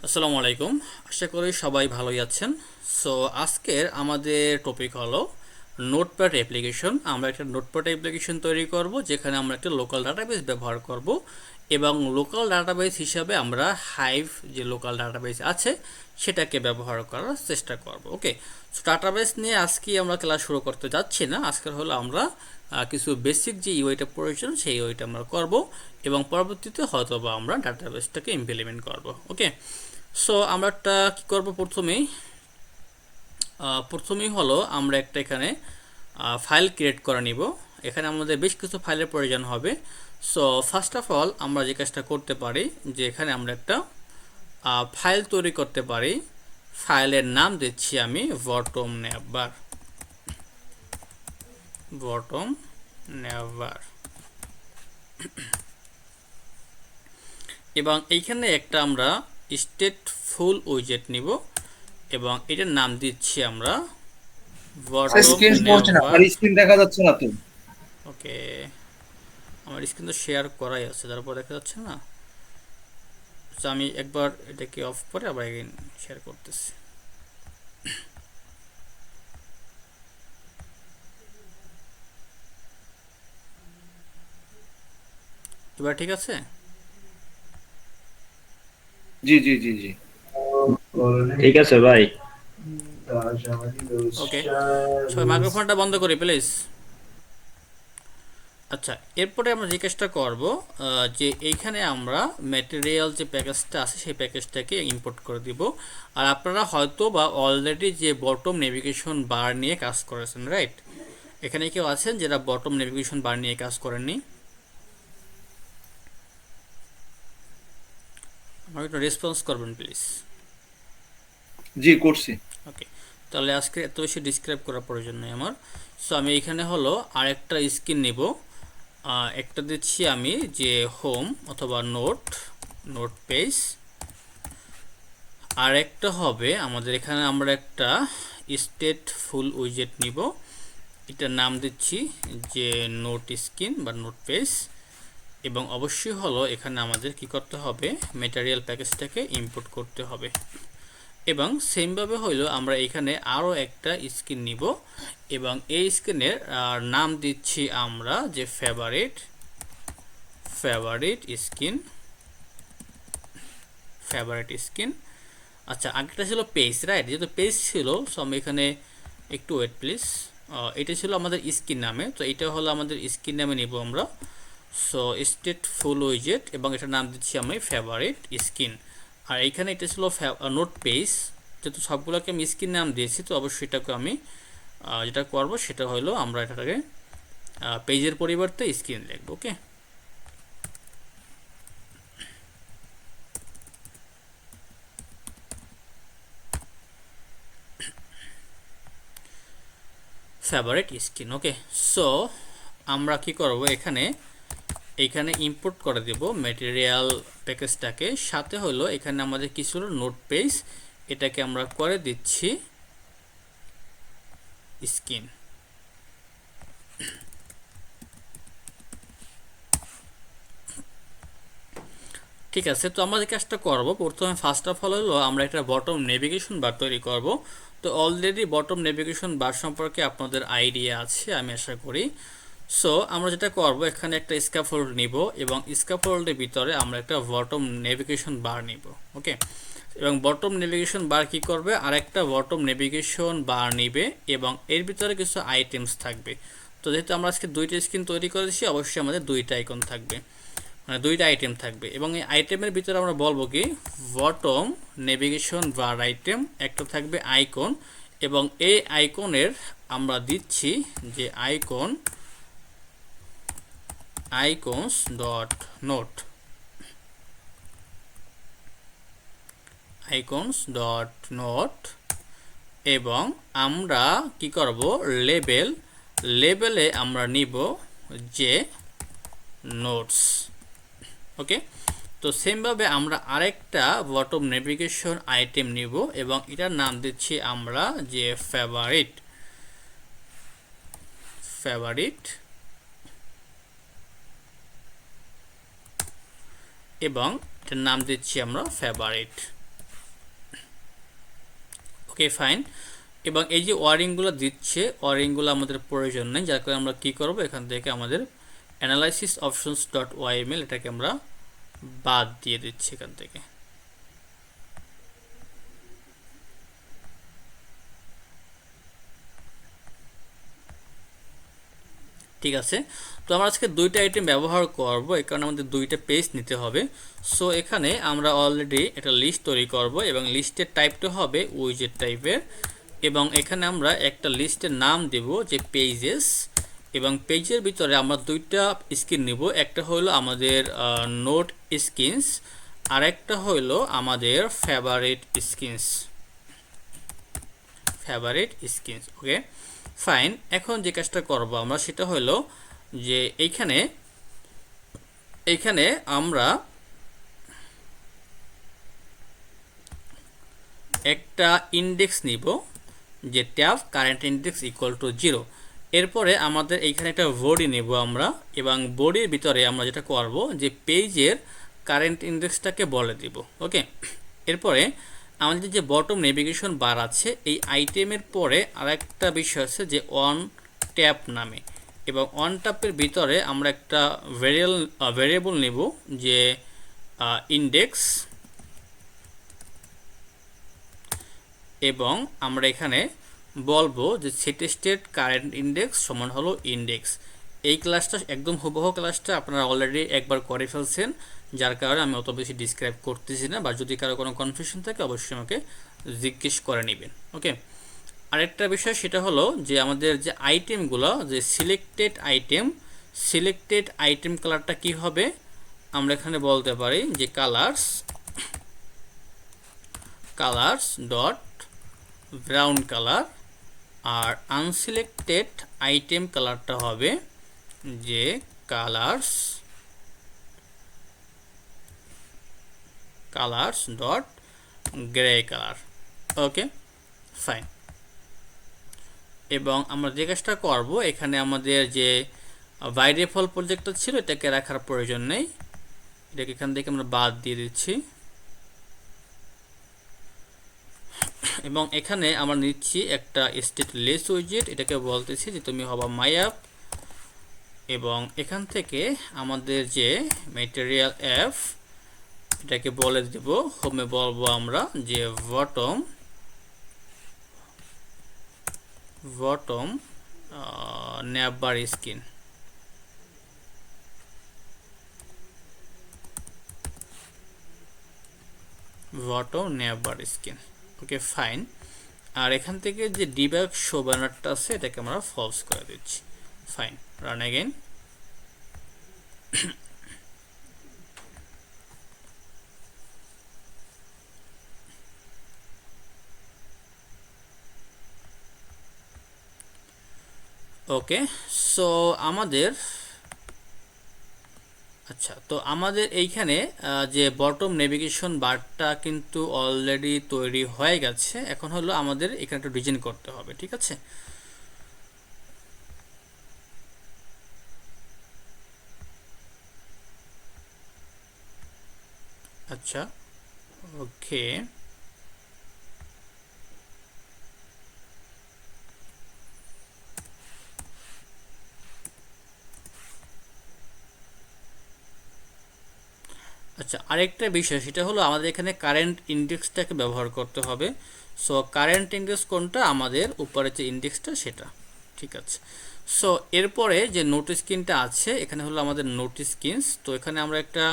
আসসালামু আলাইকুম। আশা করি সবাই ভালোই আছেন। সো আজকের আমাদের টপিক হলো নোটপ্যাড অ্যাপ্লিকেশন। আমরা একটা নোটপ্যাড অ্যাপ্লিকেশন তৈরি করব যেখানে আমরা একটা লোকাল ডাটাবেস ব্যবহার করব এবং লোকাল ডাটাবেস হিসাবে আমরা হাইভ যে লোকাল ডাটাবেস আছে সেটাকে ব্যবহার করার চেষ্টা করব। ওকে, সো ডাটাবেস নিয়ে আজকে আমরা ক্লাস শুরু করতে যাচ্ছি না। আজকের হলো আমরা কিছু বেসিক যে ইউআইটা প্রয়োজন সেই ইউআইটা আমরা করব এবং পরবর্তীতে হয়তো বা আমরা ডাটাবেসটাকে ইমপ্লিমেন্ট করব। ওকে, সো আমরা একটা কী করবো, প্রথমেই হলো আমরা একটা এখানে ফাইল ক্রিয়েট করে নিব। এখানে আমাদের বেশ কিছু ফাইলের প্রয়োজন হবে। সো ফার্স্ট অফ অল আমরা যে কাজটা করতে পারি যে এখানে আমরা একটা ফাইল তৈরি করতে পারি। ফাইলের নাম দিচ্ছি আমি বটম নেভার। বটম নেভার এবং এইখানে একটা আমরা স্টেটফুল উইজেট নিব এবং এটার নাম দিচ্ছি আমরা বটম স্ক্রিন পড়ছে না, নেভার। আপনার স্ক্রিন দেখা যাচ্ছে না তো। ওকে, আমার স্ক্রিন তো শেয়ার করাই আছে, তারপর দেখা যাচ্ছে না। তো আমি একবার এটাকে অফ করে আবার শেয়ার করতেছি। এবার ঠিক আছে। জি জি জি জি। ঠিক আছে ভাই। ওকে, সবাই মাইক্রোফোনটা বন্ধ করি প্লিজ। আচ্ছা, এরপরে আমরা যে কাজটা করব যে এইখানে আমরা ম্যাটেরিয়াল যে প্যাকেজটা আছে সেই প্যাকেজটাকে ইম্পোর্ট করে দিব। আর আপনারা হয়তো বা অলরেডি যে বটম নেভিগেশন বার নিয়ে কাজ করেছেন, রাইট? এখানে কেউ আছেন যারা বটম নেভিগেশন বার নিয়ে কাজ করেননি? আমাকে একটু রেসপন্স করবেন প্লিজ। জি করছি। ওকে, তাহলে আজকে এত বেশি ডিসক্রাইব করার প্রয়োজন নেই আমার। সো আমি এখানে হলো আরেকটা স্ক্রিন নিব। একটা দিচ্ছি আমি যে হোম অথবা নোট, নোট পেজ। আর একটা হবে আমাদের এখানে আমরা একটা স্টেট ফুল উইজেট নিব। এটার নাম দিচ্ছি যে নোট স্ক্রিন বা নোট পেজ। এবং অবশ্যই হলো এখানে আমাদের কি করতে হবে, ম্যাটেরিয়াল প্যাকেজটাকে ইম্পোর্ট করতে হবে। এবং সেমভাবে হইলো আমরা এখানে আরও একটা স্ক্রিন নিব এবং এই স্ক্রিনের নাম দিচ্ছি আমরা যে ফেভারিট স্ক্রিন। আচ্ছা, আগেটা ছিল পেজ, রাইট? যেহেতু পেজ ছিল, সো আমি এখানে একটু ওয়েট প্লিজ। এটা ছিল আমাদের স্ক্রিন নামে, তো এটা হলো আমাদের স্ক্রিন নামে নিব আমরা। সো স্টেট ফুল উইজেট এবং এটার নাম দিচ্ছি আমি ফেভারিট স্ক্রিন। আর এইখানে এটা ছিল নোট পেজ। যেহেতু সবগুলোকে আমি স্ক্রিন নাম দিয়েছি, তো অবশ্যই এটাকে আমি যেটা করব সেটা হলো আমরা এটাকে পেজের পরিবর্তে স্ক্রিন লিখব। ওকে, ফেভারিট স্ক্রিন। ওকে, সো আমরা কি করব, এখানে ইম্পোর্ট করে দেব ম্যাটেরিয়াল প্যাকেজটাকে। সাথে হলো এখানে আমাদের কিছু নোট পেজ, এটাকে আমরা করে দিচ্ছি স্ক্রিন। ঠিক আছে, তো আমরা যে কাজটা করব প্রথমে ফার্স্ট অফ অল হলো আমরা একটা বটম নেভিগেশন বার তৈরি করব। তো অলরেডি বটম নেভিগেশন বার সম্পর্কে আপনাদের আইডিয়া আছে আমি আশা করি। সো আমরা যেটা করব এখানে একটা স্ক্যাফোল্ড নিব এবং স্ক্যাফোল্ডের ভিতরে আমরা একটা বটম নেভিগেশন বার নিব। ওকে, এবং বটম নেভিগেশন বার কি করবে, আরেকটা বটম নেভিগেশন বার নিবে এবং এর ভিতরে কিছু আইটেমস থাকবে। তো যেহেতু আমরা আজকে দুইটা স্ক্রিন তৈরি করেছি, অবশ্যই আমাদের দুইটা আইকন থাকবে, মানে দুইটা আইটেম থাকবে। এবং এই আইটেমের ভিতরে আমরা বলবো কি বটম নেভিগেশন বার আইটেম, একটা থাকবে আইকন এবং এই আইকনের আমরা দিচ্ছি যে আইকনস ডট নোট, এবং আমরা কি করব লেবেলে আমরা নিব যে নোটস। ওকে, তো সেমভাবে আমরা আরেকটা বটম নেভিগেশন আইটেম নিব এবং এটার নাম দিচ্ছি আমরা যে ফেভারিট এবং এটার নাম দিচ্ছি আমরা ফেভারিট। Okay fine. এবং এই যে ওয়ারিংগুলো দিচ্ছে, ওয়ারিংগুলো আমাদের প্রয়োজন নেই, যার কারণে আমরা কি করব, এখান থেকে আমাদের অ্যানালাইসিস অপশনস ডট ওয়াইএমএল এটাকে আমরা বাদ দিয়ে দিচ্ছি এখান থেকে। ঠিক আছে, তো আমরা আজকে দুইটা আইটেম ব্যবহার করব, এই কারণে আমাদের দুইটা পেজ নিতে হবে। সো এখানে আমরা অলরেডি একটা লিস্ট তৈরি করব এবং লিস্টের টাইপটা হবে উইজেট টাইপের, এবং এখানে আমরা একটা লিস্টের নাম দেব যে পেজেস, এবং পেজের ভিতরে আমরা দুইটা স্ক্রিন নিব, একটা হলো আমাদের নোট স্ক্রিনস আর একটা হলো আমাদের ফেভারিট স্ক্রিনস। Okay fine. এখন যে কাজটা করব আমরা সেটা হলো যে এইখানে আমরা একটা ইন্ডেক্স নিব যে tab current index equal to 0। এরপরে আমাদের এইখানে একটা বডি নেব আমরা, এবং বডির ভিতরে আমরা যেটা করব যে পেজের কারেন্ট ইন্ডেক্সটাকে বলে দিব। ওকে, এরপরে আমাদের যে বটম নেভিগেশন বার আছে এই আইটেমের পরে আরেকটা বিষয় আছে যে অন ট্যাব নামে, এবং অন ট্যাবের ভিতরে আমরা একটা ভেরিয়েবল নেব যে ইন্ডেক্স, এবং আমরা এখানে বলবো যে সেট স্টেট কারেন্ট ইন্ডেক্স সমান হলো ইন্ডেক্স। এই ক্লাসটা একদম হুবহু ক্লাসটা আপনারা অলরেডি একবার করে ফেলছেন, যার কারণে আমি অত বেশি ডিসক্রাইব করতেছি না, বা যদি কারো কোনো কনফিউশন থাকে অবশ্যই আমাকে জিজ্ঞেস করে নেবেন। ওকে, আরেকটা বিষয় সেটা হলো যে আমাদের যে আইটেমগুলো, যে সিলেক্টেড আইটেম কালারটা কি হবে, আমরা এখানে বলতে পারি যে কালার্স ডট ব্রাউন কালার, আর আনসিলেক্টেড আইটেম কালারটা হবে যে colours dot grey colour. Okay fine. এবং আমরা যে কাজটা করব এখানে আমাদের যে বাই ডিফল্ট প্রজেক্টটা ছিল এটাকে রাখার প্রয়োজন নেই, এটাকে এখান থেকে আমরা বাদ দিয়ে দিচ্ছি, এবং এখানে আমরা নিচ্ছি একটা স্টেটলেস উইজেট, এটাকে বলতেছি যে তুমি হবা মাই অ্যাপ, এবং এখান থেকে আমাদের যে ম্যাটেরিয়াল অ্যাপ এটাকে বলে দেব হোমে বলবো আমরা যে bottom never screen. Okay fine. আর এখান থেকে যে ডিবাগ শো ব্যানারটা আছে এটাকে আমরা ফলস করে দিচ্ছি। Fine, run again. Okay, so আমাদের আচ্ছা, তো আমাদের এইখানে যে বটম নেভিগেশন বারটা কিন্তু অলরেডি তৈরি হয়ে গেছে, এখন হলো আমাদের এখানে একটু ডিজাইন করতে হবে। ঠিক আছে, আচ্ছা ওকে, আচ্ছা আরেকটা বিষয় সেটা হলো আমাদের এখানে কারেন্ট ইন্ডেক্সটাকে ব্যবহার করতে হবে। সো কারেন্ট ইন্ডেক্স কোনটা, আমাদের উপরে যে ইন্ডেক্সটা সেটা। ঠিক আছে, সো এরপরে যে নোট স্ক্রিনটা আছে এখানে হলো আমাদের নোট স্ক্রিনস। তো এখানে আমরা একটা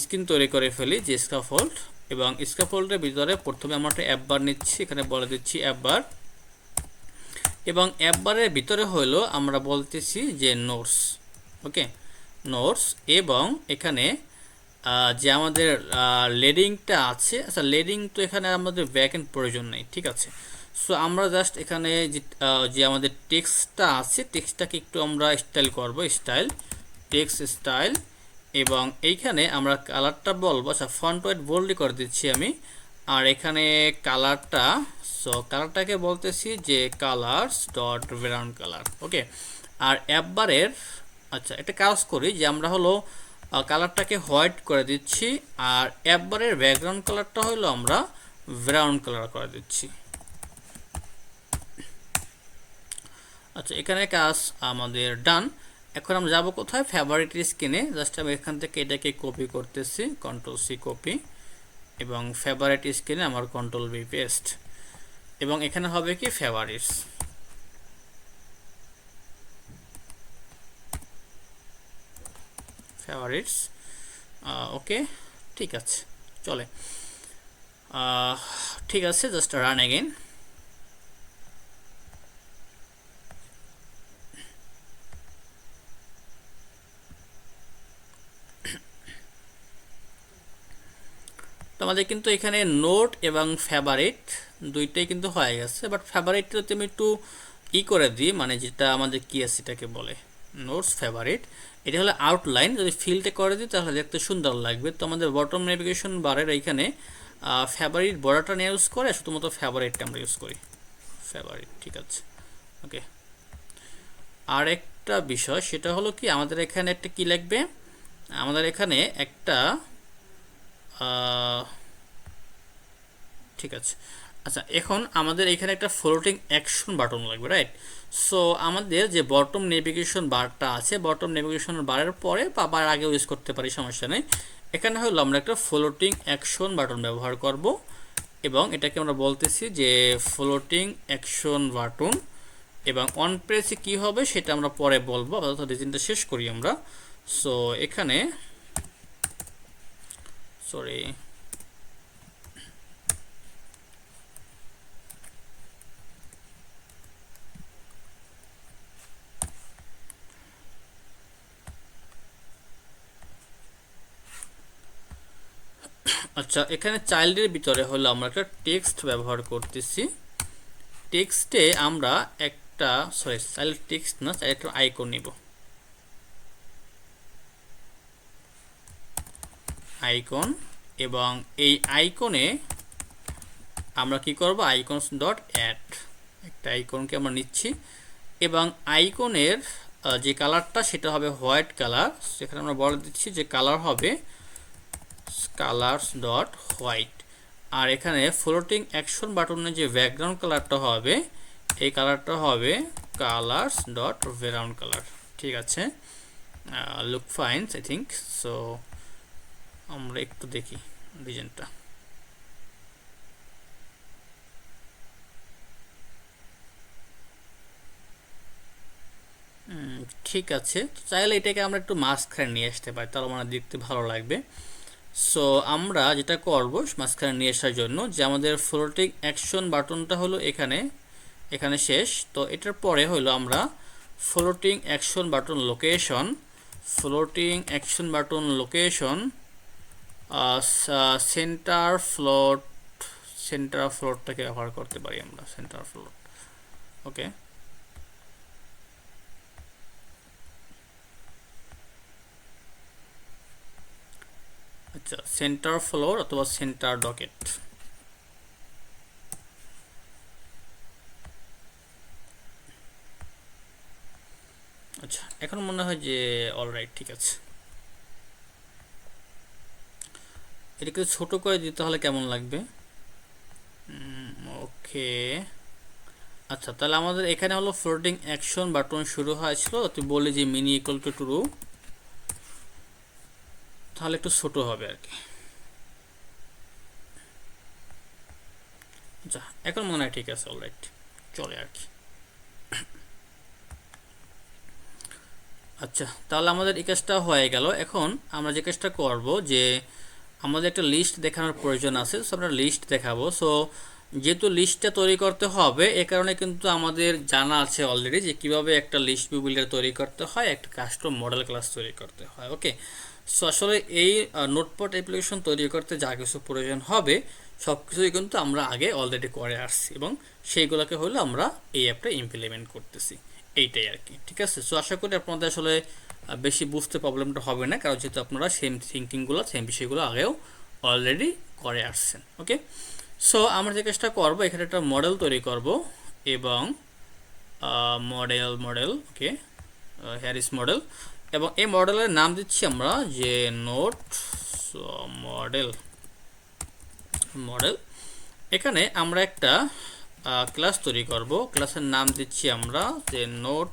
স্ক্রিন তৈরি করে ফেলি যে স্ক্যাফোল্ড, এবং স্ক্যাফোল্ডের ভিতরে প্রথমে আমরা একটা অ্যাপ বার নিচ্ছি, এখানে বলে দিচ্ছি অ্যাপ বার, এবং অ্যাপ বারের ভিতরে হলো আমরা বলতেছি যে নোটস। ওকে নোটস, এবং এখানে যে আমাদের লেডিংটা আছে, আচ্ছা লেডিং তো এখানে আমাদের ব্যাকএন্ড প্রয়োজন নেই। ঠিক আছে, সো আমরা জাস্ট এখানে যে আমাদের টেক্সটটা আছে টেক্সটটাকে একটু আমরা স্টাইল করব, টেক্সট স্টাইল, এবং এইখানে আমরা কালারটা বলবো, আচ্ছা ফন্ট ওয়েট বোল্ড করে দিচ্ছি আমি, আর এখানে কালারটা, সো কালারটাকে বলতেছি যে কালার্স ডট ব্রাউন কালার। ওকে, আর অ্যাপবারের আচ্ছা একটা কাজ করি যে আমরা হলো কালারটাকে হোয়াইট করে দিচ্ছি, আর অ্যাপবারের ব্যাকগ্রাউন্ড কালারটা হলো আমরা ব্রাউন কালার করে দিচ্ছি। আচ্ছা, এখানে কাজ আমাদের ডান। এখন আমরা যাব কোথায়? ফেভারিট স্ক্রিনে। জাস্ট আমি এখান থেকে এটাকে কপি করতেছি, কন্ট্রোল সি কপি, এবং ফেভারিট স্ক্রিনে আমার কন্ট্রোল ভি পেস্ট, এবং এখানে হবে কি ফেভারিটস। ফেভারিটস ওকে, ঠিক আছে, চলে। ঠিক আছে, জাস্ট রান এগেইন। তো আমাদের কিন্তু এখানে নোট এবং ফেভারিট দুইটাই কিন্তু হয়ে গেছে, বাট ফেভারিটটা তুমি একটু করে দিই, মানে যেটা আমাদের কি আছে এটাকে বলে নোটস ফেভারিট। এটা হলো আউটলাইন, যদি ফিল্ডে করে দিই তাহলে দেখতে সুন্দর লাগবে। তো আমাদের বটম নেভিগেশন বারের এইখানে ফেভারিট বর্ডারটা নিয়ে ইউজ করে, শুধুমাত্র ফেভারিটটা আমরা ইউজ করি, ফেভারিট, ঠিক আছে, ওকে। আর একটা বিষয় সেটা হলো কি, আমাদের এখানে একটা কি লাগবে, আমাদের এখানে একটা ঠিক আছে। আচ্ছা, এখন আমাদের এখানে একটা ফ্লোটিং অ্যাকশন বাটন লাগবে, রাইট? সো আমাদের যে বটম নেভিগেশন বারটা আছে, বটম নেভিগেশন বারের পরে বা বার আগেও ইউজ করতে পারি, সমস্যা নেই। এখানে হলো আমরা একটা ফ্লোটিং অ্যাকশন বাটন ব্যবহার করব, এবং এটাকে আমরা বলতেছি যে ফ্লোটিং অ্যাকশন বাটন, এবং অন প্রেসে কী হবে সেটা আমরা পরে বলবো, আপাতত ডিজাইনটা শেষ করি আমরা। সো এখানে সরি, আচ্ছা, এখানে চাইল্ডের ভিতরে হলো আমরা একটা টেক্সট ব্যবহার করতেছি। টেক্সটে আমরা একটা চাইল্ড টেক্সট না, একটা আইকন নিব, আইকন, এবং এই আইকনে আমরা কি করব, আইকনস ডট অ্যাড, একটা আইকনকে আমরা নিচ্ছি, এবং আইকনের যে কালারটা সেটা হবে হোয়াইট কালার। সেখানে আমরা বলে দিচ্ছি যে কালার হবে কালারস ডট হোয়াইট। আর এখানে ফ্লোটিং অ্যাকশন বাটনের যে ব্যাকগ্রাউন্ড কালারটা হবে, এই কালারটা হবে কালারস ডট ব্যাকগ্রাউন্ড কালার, ঠিক আছে। Look fine I think. So আমরা একটু দেখি ডিজাইনটা। ঠিক আছে, চাইলে এটাকে আমরা একটু মাঝখানে নিয়ে আসতে পারি, তাহলে মানে দেখতে ভালো লাগবে। সো আমরা যেটা করব মাঝখানে নিয়ে আসার জন্য, যে আমাদের ফ্লোটিং অ্যাকশন বাটনটা হলো এখানে, এখানে শেষ। তো এটার পরে হলো আমরা floating action button location, floating action button location center float, center ফ্লোটটাকে ব্যবহার করতে পারি আমরা, সেন্টার ফ্লোট, ওকে। আচ্ছা, সেন্টার ফ্লোর অথবা সেন্টার ডকেট, আচ্ছা এখন মনে হয় যে অলরাইট, ঠিক আছে। এটাকে ছোট করে দিতে হলে কেমন লাগবে? ওকে, আচ্ছা, তাহলে আমাদের এখানে হলো ফ্লোটিং অ্যাকশন বাটন শুরু হয়েছিল, তুই বলি যে মিনি ইকুয়াল টু ট্রু, তাহলে একটু ছোট হবে আর কি। আচ্ছা, এখন মনে হয় ঠিক আছে, অলরাইট, চলে আর কি। আচ্ছা, তাহলে আমাদের এই কাজটা হয়ে গেল। এখন আমরা যে কাজটা করব, যে আমাদের একটা লিস্ট দেখানোর প্রয়োজন আছে, সো আমরা লিস্ট দেখাবো। সো যেহেতু লিস্টটা তৈরি করতে হবে, এ কারণে কিন্তু আমাদের জানা আছে অলরেডি যে কিভাবে একটা লিস্ট ভিউ বিল্ডার তৈরি করতে হয়, একটা কাস্টম মডেল ক্লাস তৈরি করতে হয়, ওকে। সো আসলে এই নোটপ্যাড অ্যাপ্লিকেশন তৈরি করতে যা কিছু প্রয়োজন হবে সব কিছুই কিন্তু আমরা আগে অলরেডি করে আসছি, এবং সেইগুলোকে হলো আমরা এই অ্যাপটা ইমপ্লিমেন্ট করতেছি, এইটাই আর কি, ঠিক আছে। সো আশা করি আপনাদের আসলে বেশি বুঝতে প্রবলেমটা হবে না, কারণ যেহেতু আপনারা সেম থিঙ্কিংগুলো, সেম বিষয়গুলো আগেও অলরেডি করে আসছেন, ওকে। সো আমরা যে কাজটা করবো, এখানে একটা মডেল তৈরি করব, এবং মডেল ওকে, হ্যারিস মডেল, এবং এই মডেলের নাম দিচ্ছি আমরা যে নোট মডেল। এখানে আমরা একটা ক্লাস তৈরি করব। ক্লাসের নাম দিচ্ছি আমরা যে নোট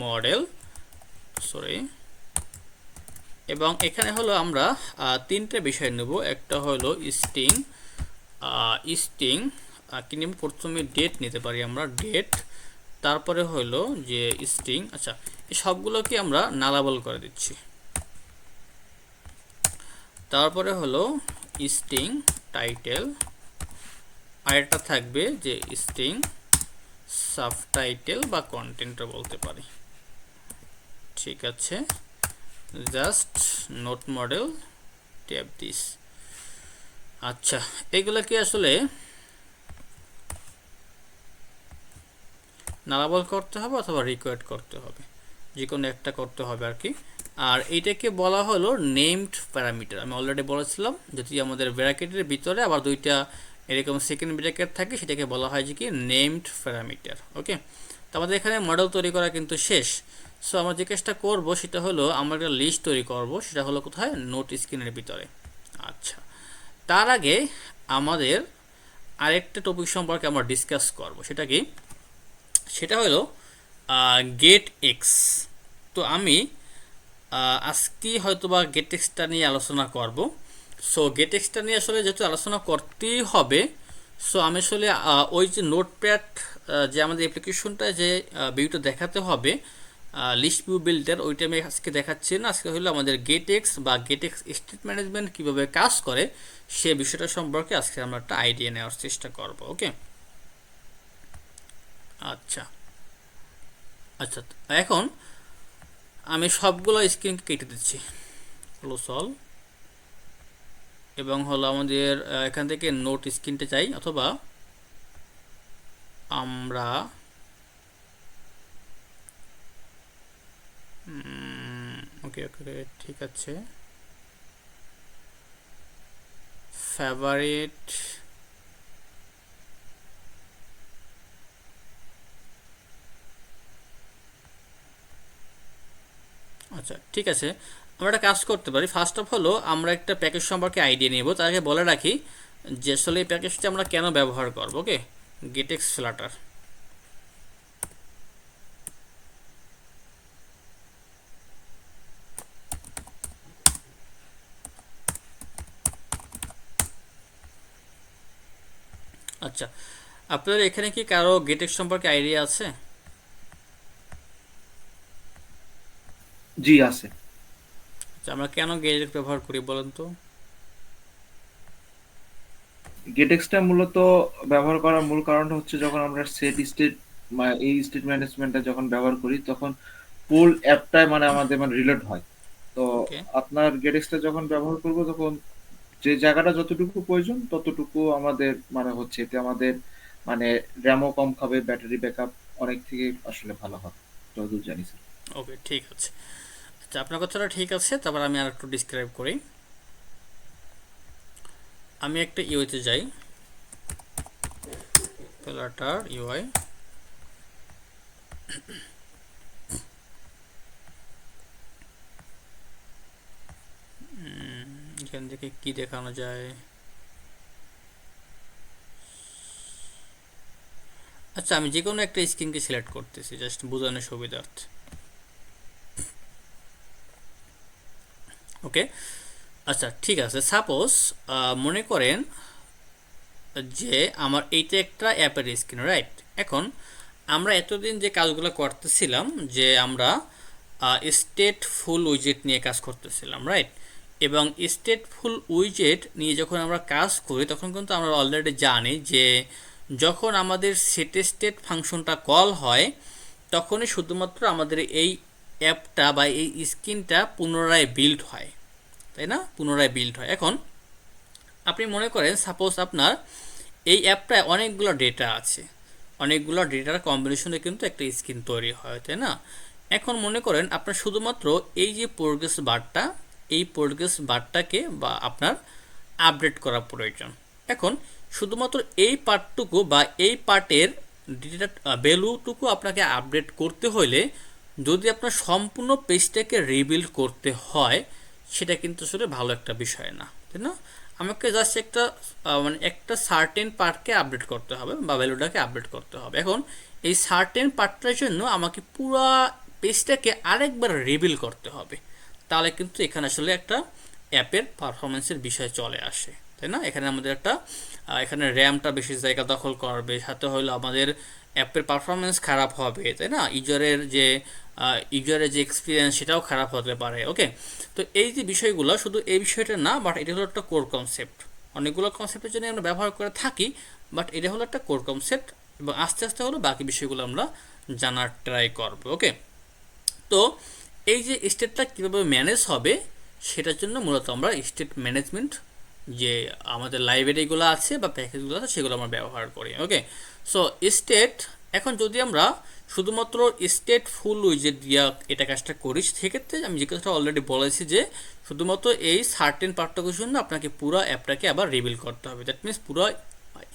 মডেল, সরি। এবং এখানে হলো আমরা তিনটে বিষয় নেব। একটা হলো স্ট্রিং, স্ট্রিং কি নেব, প্রথমে ডেট নিতে পারি আমরা, ডেট। তারপরে হলো যে স্ট্রিং, আচ্ছা এই সবগুলোকে আমরা নালাবল করে দিচ্ছি। তারপরে হলো স্ট্রিং টাইটেল, আরেকটা থাকবে যে স্ট্রিং সাবটাইটেল বা কন্টেন্ট বলতে পারি। ঠিক আছে, just note model tab this. আচ্ছা, এগুলোকে আসলে নালাবল করতে হবে অথবা রিকোয়ার্ড করতে হবে, যে কোনো একটা করতে হবে আর কি। আর এইটাকে বলা হলো নেমড প্যারামিটার। আমি অলরেডি বলেছিলাম যদি আমাদের ব্র্যাকেটের ভিতরে আবার দুইটা এরকম সেকেন্ড ব্র্যাকেট থাকে সেটাকে বলা হয় যে কি নেমড প্যারামিটার। ওকে, তো আমাদের এখানে মডেল তৈরি করা কিন্তু শেষ। সো আমরা যে কাজটা করবো সেটা হলো আমরা একটা লিস্ট তৈরি করব, সেটা হলো কোথায়, নোট স্ক্রিনের ভিতরে। আচ্ছা, তার আগে আমাদের আরেকটা টপিক সম্পর্কে আমরা ডিসকাস করব, সেটা কি, সেটা হলো গেট এক্স। তো আমি আজকে হয়তোবা গেট এক্সটা নিয়ে আলোচনা করব। সো গেট এক্সটা নিয়ে আসলে যেহেতু আলোচনা করতেই হবে, সো আমি আসলে ওই যে নোটপ্যাড যে আমাদের অ্যাপ্লিকেশনটা যে ভিউটা দেখাতে হবে লিস্ট ভিউ বিল্ডার, ওইটা আমি আজকে দেখাচ্ছি না। আজকে হলো আমাদের গেট এক্স বা গেট এক্স স্টেট ম্যানেজমেন্ট কীভাবে কাজ করে সে বিষয়টা সম্পর্কে আজকে আমরা একটা আইডিয়া নেওয়ার চেষ্টা করব। ওকে, আচ্ছা আচ্ছা, এখন আমি সবগুলো স্ক্রিনকে কেটে দিচ্ছি, ক্লোজ অল। এবং হলো আমাদের এখান থেকে নোট স্ক্রিনটা চাই, অথবা আমরা ওকে ওকে ঠিক আছে, ফেভারিট আচ্ছা ঠিক আছে, আমরা একটা কাজ করতে পারি। ফার্স্ট অফ হলো আমরা একটা প্যাকেজ সম্পর্কে আইডিয়া নেব, তার আগে বলে রাখি যে আসলে এই প্যাকেজটা আমরা কেন ব্যবহার করব। ওকে, গেটেক্স ফ্লাটার। আচ্ছা, আপনাদের এখানে কি কারো গেটেক্স সম্পর্কে আইডিয়া আছে? জি আছে। আচ্ছা, আমরা কেন গেটেক্স ব্যবহার করি বলেন তো? গেটেক্সটা মূলত ব্যবহার করার মূল কারণটা হচ্ছে যখন আমরা সেট স্টেট এই স্টেট ম্যানেজমেন্টটা যখন ব্যবহার করি তখন ফুল অ্যাপটাই মানে আমাদের মানে রিলোড হয়। তো ওকে আপনার গেটেক্সটা যখন ব্যবহার করব তখন যে জায়গাটা যতটুকু প্রয়োজন ততটুকু আমাদের মানে হচ্ছে, এতে আমাদের মানে র্যামও কম খাবে, ব্যাটারি ব্যাকআপ অনেক থেকে আসলে ভালো হবে যতদূর জানি স্যার। ওকে ঠিক আছে। আচ্ছা, আপনার কথাটা ঠিক আছে, তারপর আমি আর একটু ডিসক্রাইব করি। আমি একটা ইউতে যাই, ফ্লাটার ইউআই। এখান থেকে কি দেখানো যায়? আচ্ছা, আমি যে কোনো একটা স্ক্রিনকে সিলেক্ট করতেছি জাস্ট বোঝানোর সুবিধার্থে। ওকে, আচ্ছা ঠিক আছে। সাপোজ মনে করেন যে আমার এইটা একটা অ্যাপের স্ক্রিন, রাইট? এখন আমরা এতদিন যে কাজগুলো করতেছিলাম, যে আমরা স্টেট ফুল উইজেট নিয়ে কাজ করতেছিলাম, রাইট? এবং স্টেট ফুল উইজেট নিয়ে যখন আমরা কাজ করি তখন কিন্তু আমরা অলরেডি জানি যে যখন আমাদের সেট স্টেট ফাংশনটা কল হয় তখনই শুধুমাত্র আমাদের এই অ্যাপটা বা এই স্ক্রিনটা পুনরায় বিল্ড হয়, তাই না? পুনরায় বিল্ড হয়। এখন আপনি মনে করেন সাপোজ আপনার এই অ্যাপটায় অনেকগুলো ডেটা আছে, অনেকগুলো ডেটার কম্বিনেশনে কিন্তু একটা স্ক্রিন তৈরি হয়, তাই না? এখন মনে করেন আপনার শুধুমাত্র এই যে প্রোগ্রেস বারটা, এই প্রোগ্রেস বারটাকে বা আপনার আপডেট করা প্রয়োজন। এখন শুধুমাত্র এই পার্টটুকু বা এই পার্টের ডেটা ভ্যালুটুকু আপনাকে আপডেট করতে হলে যদি আপনার সম্পূর্ণ পেজটাকে রিবিল্ড করতে হয় সেটা কিন্তু আসলে ভালো একটা বিষয় না, তাই না? আমাকে জাস্ট একটা মানে একটা সার্টেন পার্টকে আপডেট করতে হবে বা ভ্যালুটাকে আপডেট করতে হবে। এখন এই সার্টেন পার্টটার জন্য আমাকে পুরো পেজটাকে আরেকবার রিবিল করতে হবে, তাহলে কিন্তু এখানে আসলে একটা অ্যাপের পারফরমেন্সের বিষয় চলে আসে, তাই না? এখানে আমাদের একটা এখানে র্যামটা বেশি জায়গা দখল করবে, সাথে হলো আমাদের অ্যাপের পারফরমেন্স খারাপ হবে, তাই না? ইউজারের যে এক্সপিরিয়েন্স সেটাও খারাপ হতে পারে। ওকে, তো এই যে বিষয়গুলো, শুধু এই বিষয়টা না, বাট এটা হলো একটা কোর কনসেপ্ট। অনেকগুলো কনসেপ্টের জন্য আমরা ব্যবহার করে থাকি, বাট এটা হলো একটা কোর কনসেপ্ট, এবং আস্তে আস্তে হলো বাকি বিষয়গুলো আমরা জানার ট্রাই করবো। ওকে, তো এই যে স্টেটটা কীভাবে ম্যানেজ হবে সেটার জন্য মূলত আমরা স্টেট ম্যানেজমেন্ট যে আমাদের লাইব্রেরিগুলো আছে বা প্যাকেজগুলো আছে সেগুলো আমরা ব্যবহার করি। ওকে, সো স্টেট, এখন যদি আমরা শুধুমাত্র স্টেট ফুল উইজেট দিয়া এটা কাজটা করি, সেক্ষেত্রে আমি যে কথাটা অলরেডি বলেছি যে শুধুমাত্র এই সার্টেন পার্টটার জন্য আপনাকে পুরো অ্যাপটাকে আবার রিবিল করতে হবে। দ্যাট মিনস পুরো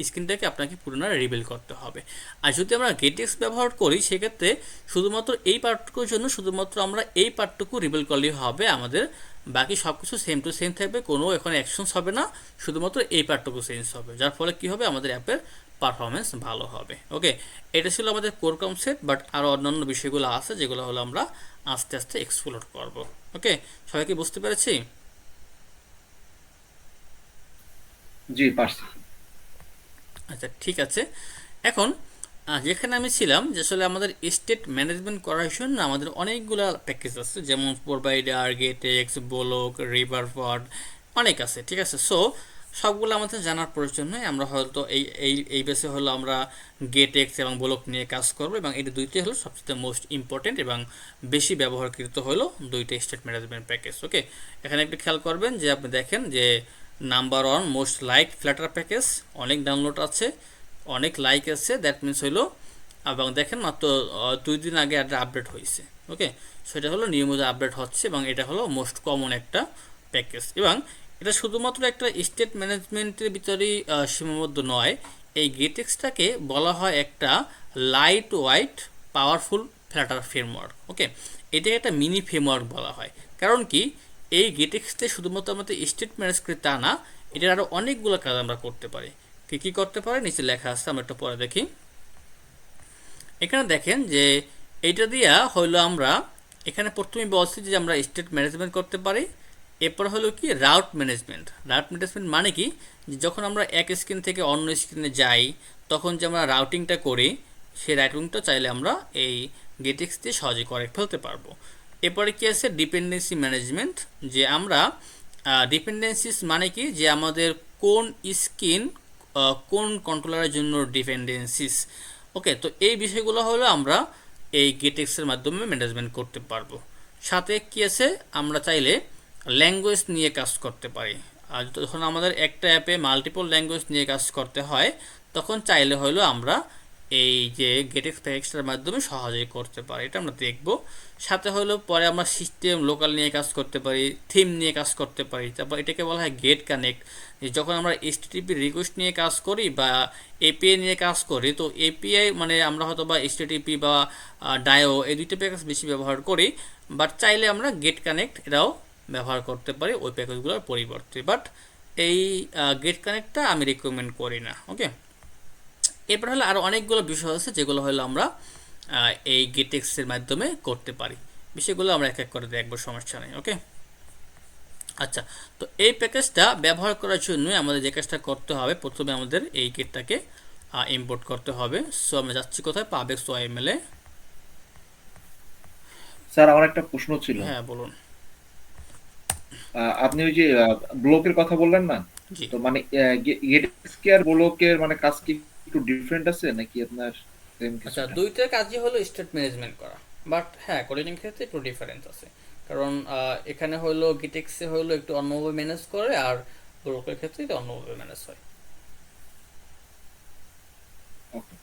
স্ক্রিনটাকে আপনাকে পুনরায় রিবিল করতে হবে। আর যদি আমরা গেটএক্স ব্যবহার করি সেক্ষেত্রে শুধুমাত্র এই পার্টটুকুর জন্য শুধুমাত্র আমরা এই পার্টটুকু রিবিল করলেই হবে, আমাদের বাকি সব কিছু সেম টু সেম থাকবে, কোনো এখানে অ্যাকশনস হবে না, শুধুমাত্র এই পার্টটুকু চেঞ্জ হবে, যার ফলে কী হবে, আমাদের অ্যাপের পারফরমেন্স ভালো হবে। ওকে, এটা ছিল আমাদের কোর কনসেপ্ট, বাট আরও অন্যান্য বিষয়গুলো আছে যেগুলো হলো আমরা আস্তে আস্তে এক্সপ্লোর করব। ওকে, সবাইকে বুঝতে পেরেছি? জি, পারছি। আচ্ছা, ঠিক আছে। এখন যেখানে আমি ছিলাম যে আসলে আমাদের স্টেট ম্যানেজমেন্ট করার জন্য আমাদের অনেকগুলো প্যাকেজ আছে, যেমন প্রোভাইডার, গেটএক্স, ব্লক, রিভারফড, অনেক আছে। ঠিক আছে, সো সবগুলো আমাদের জানার প্রয়োজন নয়, আমরা হয়তো এই বেসে হলো আমরা গেটএক্স এবং ব্লক নিয়ে কাজ করবো, এবং এই দুইটাই হলো সবচেয়ে মোস্ট ইম্পর্টেন্ট এবং বেশি ব্যবহারকৃত হলো দুইটা স্টেট ম্যানেজমেন্ট প্যাকেজ। ওকে, এখানে একটু খেয়াল করবেন যে আপনি দেখেন যে number 1 most like platter package, অনেক ডাউনলোড আছে, অনেক লাইক আছে, দ্যাট মিনস হইলো, এবং দেখেন মাত্র 2 দিন আগে একটা আপডেট হয়েছে। ওকে, সেটা হলো নিয়মিত আপডেট হচ্ছে, এবং এটা হলো মোস্ট কমন একটা প্যাকেজ, এবং এটা শুধুমাত্র একটা স্টেট ম্যানেজমেন্টের ভিতরেই সীমাবদ্ধ নয়। এই গেটএক্সটাকে বলা হয় একটা lightweight powerful Flutter framework. Okay, এটাকে একটা মিনি ফ্রেমওয়ার্ক বলা হয়, কারণ কি এই গেটএক্সতে শুধুমাত্র আমাদের স্টেট ম্যানেজ করে তা না, এটার আরও অনেকগুলো কাজ আমরা করতে পারি। কী করতে পারে নিচে লেখা আছে, আমরা একটু পরে দেখি। এখানে দেখেন যে এইটা দিয়া হইলো আমরা এখানে প্রথমে বলছি যে আমরা স্টেট ম্যানেজমেন্ট করতে পারি, এরপর হলো কি রাউট ম্যানেজমেন্ট। রাউট ম্যানেজমেন্ট মানে কি, যখন আমরা এক স্ক্রিন থেকে অন্য স্ক্রিনে যাই তখন যে আমরা রাউটিংটা করি, সেই রাউটিংটা চাইলে আমরা এই গেটএক্স দিয়ে সহজে করে ফেলতে পারবো। এরপরে কি আছে ডিপেন্ডেন্সি ম্যানেজমেন্ট, যে আমরা ডিপেন্ডেন্সিস মানে কি, যে আমাদের কোন স্ক্রিন কোন কন্ট্রোলারের জন্য ডিপেন্ডেন্সিস। ওকে, তো এই বিষয়গুলো হলো আমরা এই গেটএক্সের মাধ্যমে ম্যানেজমেন্ট করতে পারবো। সাথে কি আছে, আমরা চাইলে ল্যাঙ্গুয়েজ নিয়ে কাজ করতে পারি। আর যখন আমাদের একটা অ্যাপে মাল্টিপল ল্যাঙ্গুয়েজ নিয়ে কাজ করতে হয় তখন চাইলে হলো আমরা এই যে গেটএক্স প্যাকেজটার মাধ্যমে সহজেই করতে পারি, এটা আমরা দেখব। সাথে হলো পরে আমরা সিস্টেম লোকাল নিয়ে কাজ করতে পারি, থিম নিয়ে কাজ করতে পারি। তারপর এটাকে বলা হয় গেট কানেক্ট, যখন আমরা এইচটিটিপি রিকোয়েস্ট নিয়ে কাজ করি বা এপিআই নিয়ে কাজ করি, তো এপিআই মানে আমরা হয়তো বা এইচটিটিপি বা ডায়ো এই দুইটা প্যাকেজ বেশি ব্যবহার করি, বাট চাইলে আমরা গেট কানেক্ট এটাও ব্যবহার করতে পারি ওই প্যাকেজগুলোর পরিবর্তে, বাট এই গেট কানেক্টটা আমি রিকমেন্ড করি না। ওকে, এরপর হলো আরও অনেকগুলো বিষয় আছে যেগুলো হলো আমরা এই গেটএক্সের মাধ্যমে করতে পারি, বিষয়গুলো আমরা এক এক করে দেখবো, সমস্যা নেই। ওকে, আচ্ছা, তো এই প্যাকেজটা ব্যবহার করার জন্য আমাদের যে কাজটা করতে হবে, প্রথমে আমাদের এই গেটটাকে ইম্পোর্ট করতে হবে। সো আমরা যাচ্ছি কোথায়, পাবেক্স ওয়াইএমএল এ। স্যার, আমার একটা প্রশ্ন ছিল। হ্যাঁ, বলুন। আপনি ওই যে ব্লকের কথা বললেন না, জি, তো মানে গেটএক্স কি আর ব্লকের মানে কাজ কি একটু ডিফারেন্ট আছে নাকি আপনার সেম আচ্ছা, কিছুটা? দুইটার কাজই হলো স্টেট ম্যানেজমেন্ট করা, বাট হ্যাঁ কোডিং ক্ষেত্রে একটু ডিফারেন্স আছে, কারণ এখানে হলো গিটেক্সে হলো একটু অন্যভাবে ম্যানেজ করে, আর ব্রোকের ক্ষেত্রে এটা অন্যভাবে ম্যানেজ হয়। Okay.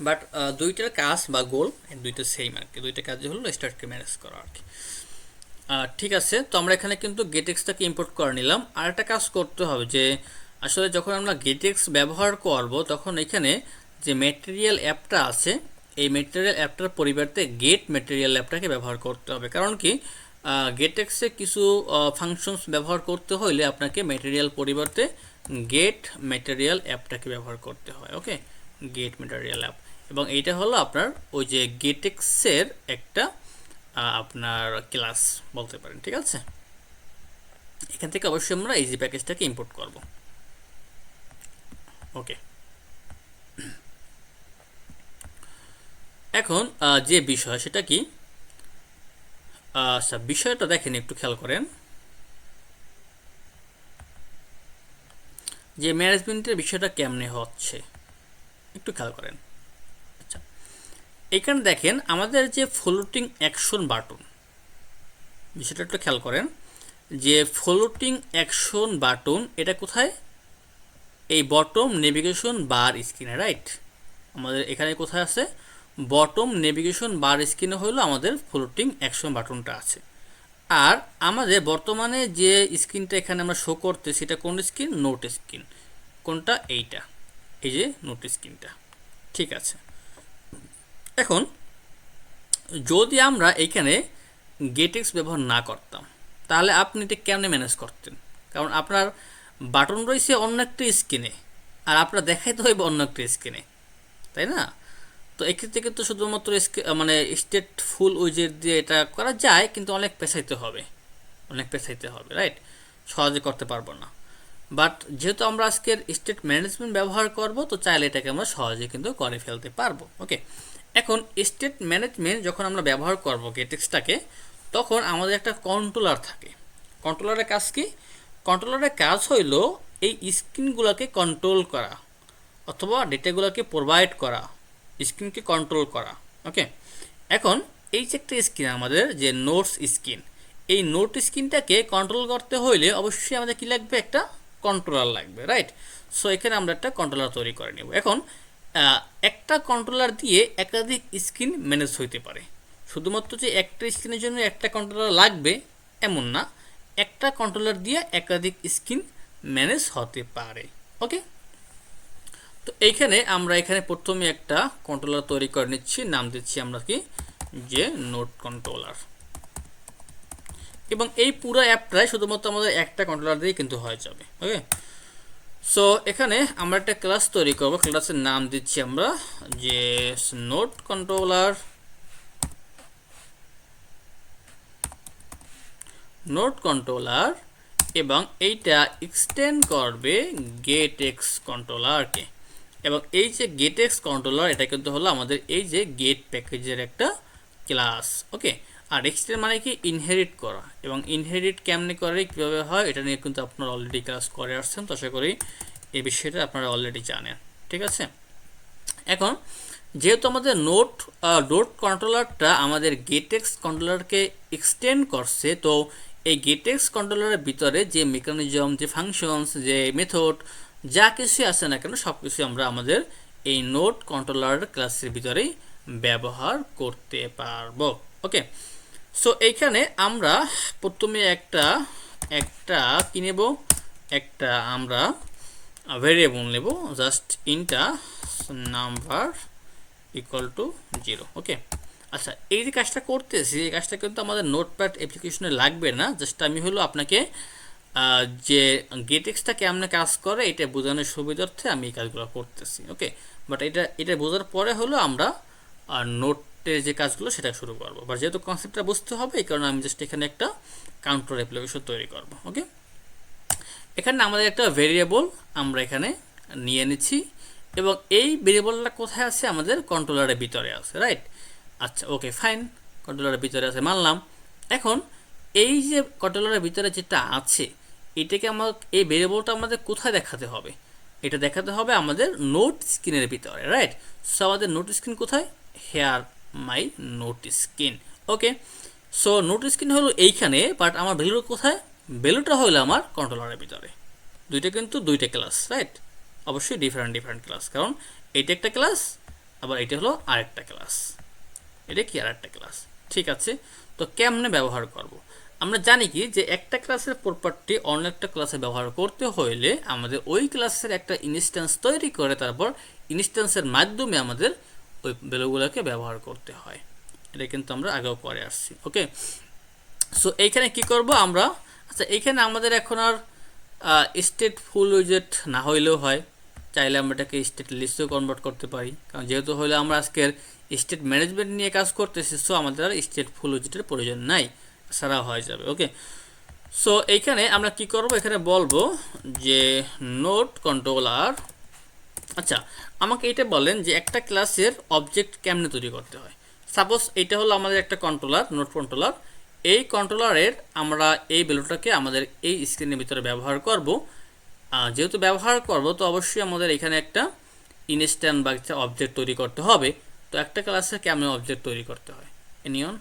বাট দুইটার কাজ বা গোল দুইটা সেম আর কি, দুইটা কাজই হলো স্টার্টকে ম্যানেজ করা আর কি। ঠিক আছে, তো আমরা এখানে কিন্তু গেটএক্সটাকে ইম্পোর্ট করে নিলাম। আর একটা কাজ করতে হবে যে আসলে যখন আমরা গেটএক্স ব্যবহার করব তখন এখানে যে ম্যাটেরিয়াল অ্যাপটা আছে এই ম্যাটেরিয়াল অ্যাপটার পরিবর্তে গেট ম্যাটেরিয়াল অ্যাপটাকে ব্যবহার করতে হবে। কারণ কি গেটেক্সে কিছু ফাংশনস ব্যবহার করতে হলে আপনাকে ম্যাটেরিয়াল পরিবর্তে গেট ম্যাটেরিয়াল অ্যাপটাকে ব্যবহার করতে হয়। ওকে, গেট ম্যাটেরিয়াল অ্যাপ, এবং এইটা হলো আপনার ওই যে গেটেক্সের একটা আপনার ক্লাস বলতে পারেন। ঠিক আছে, এখান থেকে অবশ্যই আমরা ইজি প্যাকেজটাকে ইম্পোর্ট করব। ওকে, এখন যে বিষয় সেটা কি, আচ্ছা বিষয়টা দেখেন, একটু খেয়াল করেন যে ম্যানেজমেন্টের বিষয়টা কেমনে হচ্ছে, একটু খেয়াল করেন। আচ্ছা, এখানে দেখেন আমাদের যে ফ্লোটিং অ্যাকশন বাটন, বিষয়টা একটু খেয়াল করেন যে ফ্লোটিং অ্যাকশন বাটন এটা কোথায়, এই বটম নেভিগেশন বার স্ক্রিনে, রাইট? আমাদের এখানে কোথায় আছে, বটম নেভিগেশন বার স্ক্রিনে হলো আমাদের ফ্লোটিং অ্যাকশন বাটনটা আছে। আর আমাদের বর্তমানে যে স্ক্রিনটা এখানে আমরা শো করতে, সেটা কোন স্ক্রিন, নোট স্ক্রিন। কোনটা, এইটা, এই যে নোট স্ক্রিনটা। ঠিক আছে, এখন যদি আমরা এখানে গেটেক্স ব্যবহার না করতাম তাহলে আপনি এটা কেমনে ম্যানেজ করতেন? কারণ আপনার বাটন রয়েছে অন্য একটা স্ক্রিনে, আর আপনার দেখাইতে হইবে অন্য একটা স্ক্রিনে, তাই না? তো এক্ষেত্রে কিন্তু শুধুমাত্র মানে স্টেট ফুল উইজেট দিয়ে এটা করা যায়, কিন্তু অনেক পেছাইতে হবে, রাইট? সহজে করতে পারবো না। বাট যেহেতু আমরা আজকের স্টেট ম্যানেজমেন্ট ব্যবহার করব, তো চাইলে এটাকে আমরা সহজে কিন্তু করে ফেলতে পারবো। ওকে, এখন স্টেট ম্যানেজমেন্ট যখন আমরা ব্যবহার করব গেটেক্সটাকে, তখন আমাদের একটা কন্ট্রোলার থাকে। কন্ট্রোলারের কাজ কি? কন্ট্রোলারের কাজ হইল এই স্ক্রিনগুলোকে কন্ট্রোল করা অথবা ডেটাগুলোকে প্রোভাইড করা, স্ক্রিনকে কন্ট্রোল করা। ওকে, এখন এই যে একটা স্ক্রিন আমাদের যে নোটস স্ক্রিন, এই নোট স্ক্রিনটাকে কন্ট্রোল করতে হইলে অবশ্যই আমাদের কি লাগবে, একটা কন্ট্রোলার লাগবে, রাইট? সো এখানে আমরা একটা কন্ট্রোলার তৈরি করে নেব। এখন একটা কন্ট্রোলার দিয়ে একাধিক স্ক্রিন ম্যানেজ হইতে পারে। শুধুমাত্র যে একটা স্ক্রিনের জন্য একটা কন্ট্রোলার লাগবে এমন না, একটা কন্ট্রোলার দিয়ে একাধিক স্ক্রিন ম্যানেজ হতে পারে। ওকে, তো এইখানে আমরা এখানে প্রথমে একটা কন্ট্রোলার তৈরি করে নিচ্ছি, নাম দিচ্ছি আমরা কি, যে নোট কন্ট্রোলার। এবং এই পুরো অ্যাপটাই শুধুমাত্র আমাদের একটা কন্ট্রোলার দিয়ে কিন্তু হয়ে যাবে। ওকে, সো এখানে আমরা একটা ক্লাস তৈরি করব, ক্লাসের নাম দিচ্ছি আমরা যে নোট কন্ট্রোলার, এবং এইটা এক্সটেন্ড করবে গেটেক্স কন্ট্রোলারকে। এবং এই যে গেটেক্স কন্ট্রোলার, এটা কিন্তু হলো আমাদের এই যে গেট প্যাকেজের একটা ক্লাস। ওকে, আর এক্সটেন্ড মানে কি, ইনহেরিট করা। এবং ইনহেরিট কেমনে করে, কীভাবে হয়, এটা নিয়ে কিন্তু আপনারা অলরেডি ক্লাস করে আসছেন, তো আশা করি এই বিষয়টা আপনারা অলরেডি জানেন। ঠিক আছে, এখন যেহেতু আমাদের নোট কন্ট্রোলারটা আমাদের গেটেক্স কন্ট্রোলারকে এক্সটেন্ড করছে, তো এই গেটেক্স কন্ট্রোলারের ভিতরে যে মেকানিজম, যে ফাংশনস, যে মেথড, যা কিছু আছে না কেন, সব কিছু আমরা আমাদের এই নোট কন্ট্রোলার ক্লাসের ভিতরেই ব্যবহার করতে পারবো। ওকে, সো এইখানে আমরা প্রথমে একটা কি নেব, একটা আমরা ভেরিয়েবল নেব, জাস্ট ইন্টা নাম্বার ইকুয়াল টু 0। ওকে, আচ্ছা এই যে কাজটা করতেছি, এই কাজটা কিন্তু আমাদের নোটপ্যাড অ্যাপ্লিকেশনে লাগবে না, জাস্ট আমি হলো আপনাকে যে গেটেক্সটা কেমন কাজ করে এটা বোঝানোর সুবিধার্থে আমি এই কাজগুলো করতেছি। ওকে, বাট এটা বোঝার পরে হলো আমরা নোটের যে কাজগুলো সেটা শুরু করবো। বাট যেহেতু কনসেপ্টটা বুঝতে হবে, এই কারণে আমি জাস্ট এখানে একটা কাউন্টার অ্যাপ্লিকেশন তৈরি করব। ওকে, এখানে আমাদের একটা ভেরিয়েবল আমরা এখানে নিয়ে নিচ্ছি, এবং এই ভেরিয়েবলটা কোথায় আছে, আমাদের কন্ট্রোলারের ভিতরে আছে, রাইট? আচ্ছা, ওকে ফাইন, কন্ট্রোলারের ভিতরে আছে মানলাম। এখন এই যে কন্ট্রোলারের ভিতরে যেটা আছে, এটাকে আমার এই ভেরিয়েবলটা আমাদের কোথায় দেখাতে হবে, এটা দেখাতে হবে আমাদের নোট স্ক্রিনের ভিতরে, রাইট? সো আমাদের নোট স্ক্রিন কোথায়, হেয়ার মাই নোট স্ক্রিন। ওকে, সো নোট স্ক্রিন হলো এইখানে, বাট আমার ভ্যালু কোথায়, ভ্যালুটা হলো আমার কন্ট্রোলারের ভিতরে। দুইটা কিন্তু দুইটা ক্লাস, রাইট? অবশ্যই ডিফারেন্ট ক্লাস, কারণ এইটা একটা ক্লাস, আবার এটা হলো আরেকটা ক্লাস, এটা কি আরেকটা ক্লাস। ঠিক আছে, তো কেমনে ব্যবহার করব, আমরা জানি কি যে একটা ক্লাসের প্রপার্টি অন্য একটা ক্লাসে ব্যবহার করতে হইলে আমাদের ওই ক্লাসের একটা ইনস্ট্যান্স তৈরি করে, তারপর ইনস্ট্যান্সের মাধ্যমে আমাদের ওই ভ্যালুগুলোকে ব্যবহার করতে হয়। এটা কিন্তু আমরা আগেও করে আসছি। ওকে, সো এইখানে কি করব আমরা, আচ্ছা এইখানে আমাদের এখন আর স্টেট ফুল উইজেট না হইলেও হয়, চাইলে আমরা এটাকে স্টেট লিস্টেও কনভার্ট করতে পারি, কারণ যেহেতু হলে আমরা আজকের স্টেট ম্যানেজমেন্ট নিয়ে কাজ করতেছি, সো আমাদের আর স্টেট ফুল উইজেটের প্রয়োজন নাই, সারা হয়ে যাবে। ওকে, সো এইখানে আমরা কি করব, এখানে বলবো যে নোড কন্ট্রোলার। আচ্ছা, আমাকে এটা বলেন যে একটা ক্লাসের অবজেক্ট কেমনে তৈরি করতে হয়। সাপোজ এটা হলো আমাদের একটা কন্ট্রোলার, নোড কন্ট্রোলার। এই কন্ট্রোলারের আমরা এই ভ্যালুটাকে আমাদের এই স্ক্রিনের ভিতরে ব্যবহার করব। যেহেতু ব্যবহার করব, তো অবশ্যই আমাদের এখানে একটা ইনস্ট্যান্ট বা একটা অবজেক্ট তৈরি করতে হবে। তো একটা ক্লাসে কেমন অবজেক্ট তৈরি করতে হয়, এনিয়ন